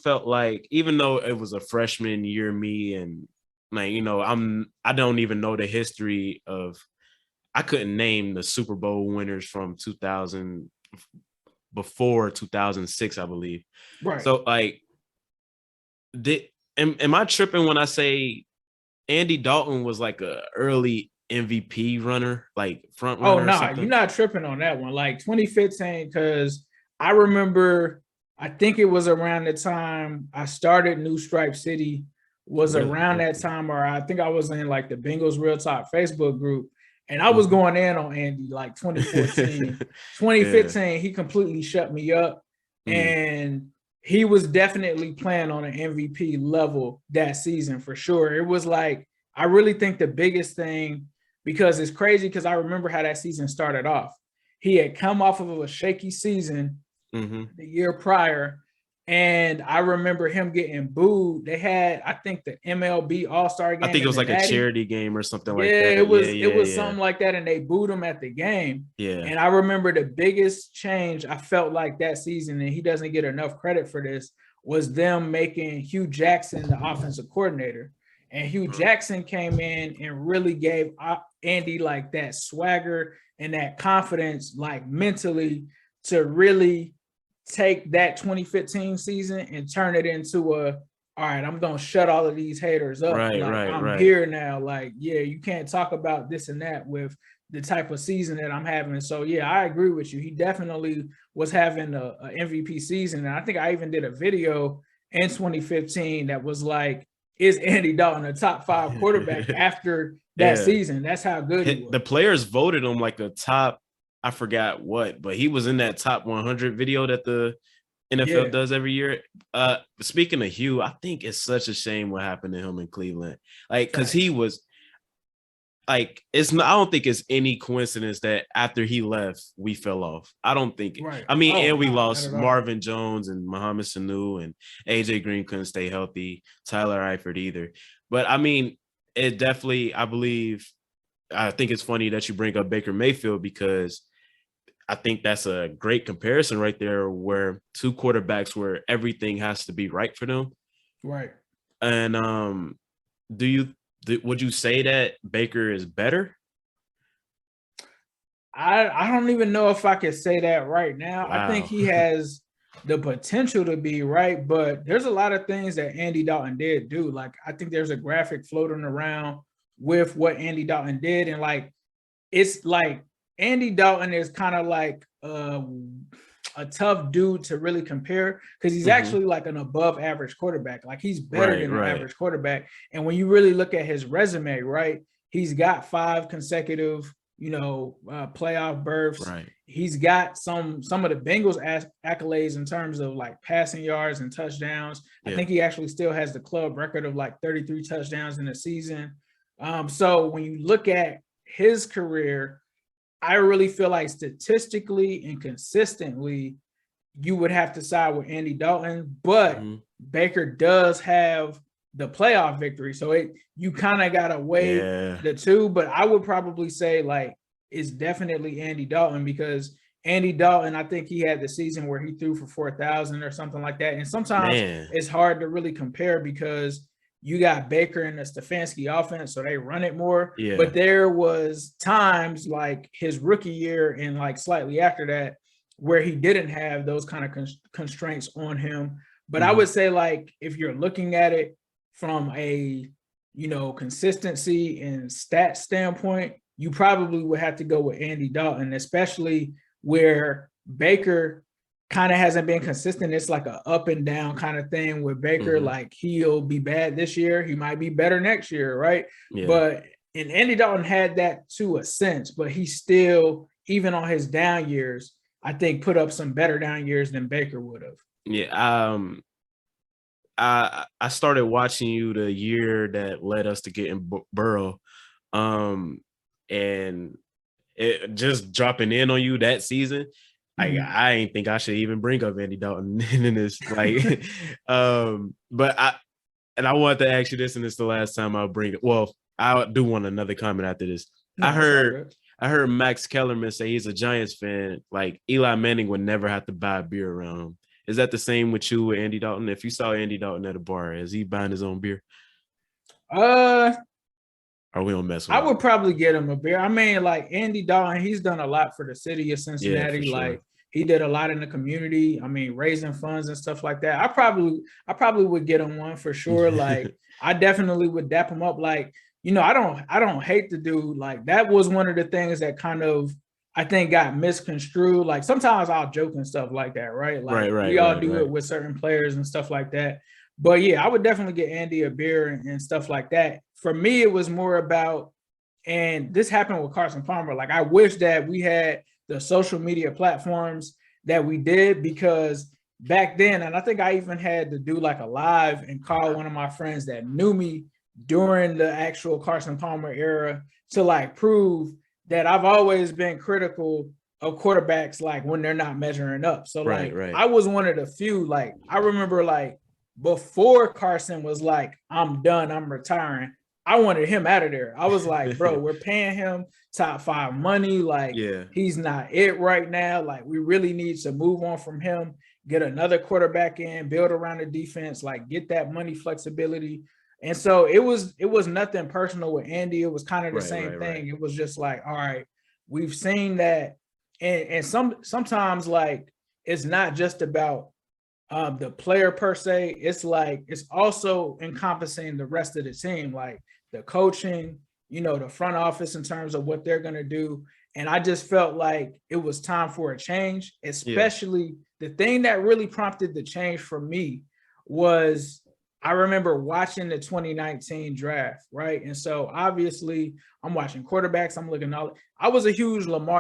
felt like even though it was a freshman year, me and like I don't even know the history of. I couldn't name the Super Bowl winners from 2000 before 2006, I believe. Right. So like, am I tripping when I say Andy Dalton was like a early MVP runner, like front Oh, runner or nah, you're something? not tripping on that one. Like 2015, because I remember, I think it was around the time I started NewStripeCity, was Really? around that Okay. time, or I think I was in like the Bengals Real Talk Facebook group, and I was Mhm. going in on Andy like 2014. Twenty Yeah. fifteen, he completely shut me up, Mm. and he was definitely playing on an MVP level that season for sure. It was like, I really think the biggest thing, because it's crazy, because I remember how that season started off. He had come off of a shaky season Hmm. the year prior, and I remember him getting booed. They had, I think, the MLB All-Star I game think it in was the like a Natty. charity game or something like Yeah, that. Yeah, it yeah, was yeah. something like that, and they booed him at the game. Yeah. And I remember the biggest change I felt like that season, and he doesn't get enough credit for this, was them making Hugh Jackson the offensive coordinator. And Hugh Jackson came in and really gave Andy like that swagger and that confidence, like mentally, to really take that 2015 season and turn it into a, all right, I'm gonna shut all of these haters up. Right, Like, right, I'm right. here now. Like, yeah, you can't talk about this and that with the type of season that I'm having. So yeah, I agree with you. He definitely was having a MVP season. And I think I even did a video in 2015 that was like, is Andy Dalton a top 5 quarterback after that Yeah. season? That's how good he The was. players voted him like a top, I forgot what, but he was in that top 100 video that the NFL Yeah. does every year. Speaking of Hugh, I think it's such a shame what happened to him in Cleveland. Like, because he Facts. was like, it's not, I don't think it's any coincidence that after he left, we fell off. I don't think. Right. I mean, Oh, and we no, not lost at all. Marvin Jones and Mohamed Sanu, and AJ Green couldn't stay healthy. Tyler Eifert either. But I mean, it definitely, I believe, I think it's funny that you bring up Baker Mayfield, because I think that's a great comparison right there, where two quarterbacks where everything has to be right for them. Right. And do you would you say that Baker is better? I don't even know if I could say that right now. I think Wow. he has the potential to be right, but there's a lot of things that Andy Dalton did do. Like, I think there's a graphic floating around with what Andy Dalton did, and like, it's like Andy Dalton is kind of like a tough dude to really compare, because he's Hmm. actually like an above average quarterback. Like, he's better Right, than an right. average quarterback. And when you really look at his resume, right, he's got 5 consecutive, playoff berths. Right. He's got some of the Bengals accolades in terms of like passing yards and touchdowns. I Yeah. think he actually still has the club record of like 33 touchdowns in a season. So when you look at his career, I really feel like statistically and consistently, you would have to side with Andy Dalton, but Hmm. Baker does have the playoff victory. So you kind of gotta weigh Yeah. the two, but I would probably say like it's definitely Andy Dalton, because Andy Dalton, I think he had the season where he threw for 4,000 or something like that. And sometimes Man. it's hard to really compare because you got Baker and the Stefanski offense, so they run it more. Yeah. But there was times like his rookie year and like slightly after that where he didn't have those kind of constraints on him. But I Hmm. would say, like, if you're looking at it from a consistency and stat standpoint, you probably would have to go with Andy Dalton, especially where Baker kind of hasn't been consistent. It's like a up and down kind of thing with Baker. Hmm. Like, he'll be bad this year, he might be better next year, right? Yeah. But and Andy Dalton had that to a sense, but he still, even on his down years, I think put up some better down years than Baker would have. Yeah. I started watching you the year that led us to getting Burrow. Um, and it just dropping in on you that season. Mhm. I ain't think I should even bring up Andy Dalton in this. Like, but I wanted to ask you this, and it's the last time I'll bring it. Well, I do want another comment after this. I No, it's all heard good. I heard Max Kellerman say he's a Giants fan. Like, Eli Manning would never have to buy a beer around him. Is that the same with you with Andy Dalton? If you saw Andy Dalton at a bar, is he buying his own beer? Uh, Or we don't mess with I him? would probably get him a beer. I mean, like Andy Dalton, he's done a lot for the city of Yeah, for Cincinnati. sure. Like he did a lot in the community. I mean, raising funds and stuff like that. I probably would get him one for sure. Like I definitely would dap him up. Like, I don't hate the dude. Like that was one of the things that kind of I think got misconstrued. Like sometimes I'll joke and stuff like that, right? Like we all do it with certain players and stuff like that. But yeah, I would definitely get Andy a beer and stuff like that. For me, it was more about, and this happened with Carson Palmer. Like I wish that we had the social media platforms that we did, because back then, and I think I even had to do like a live and call one of my friends that knew me during the actual Carson Palmer era to like prove that I've always been critical of quarterbacks like when they're not measuring up. So like I was one of the few, like I remember like before Carson was like, I'm done, I'm retiring, I wanted him out of there. I was like, bro, we're paying him top 5 money. Like Yeah. he's not it right now. Like we really need to move on from him, get another quarterback in, build around the defense, like get that money flexibility. And so it was nothing personal with Andy. It was kind of the same thing. It was just like, all right, we've seen that. And sometimes like it's not just about the player per se. It's like it's also encompassing the rest of the team, like the coaching, the front office in terms of what they're going to do. And I just felt like it was time for a change, especially the thing that really prompted the change for me was I remember watching the 2019 draft, right? And so obviously I'm watching quarterbacks. I'm looking all. I was a huge Lamar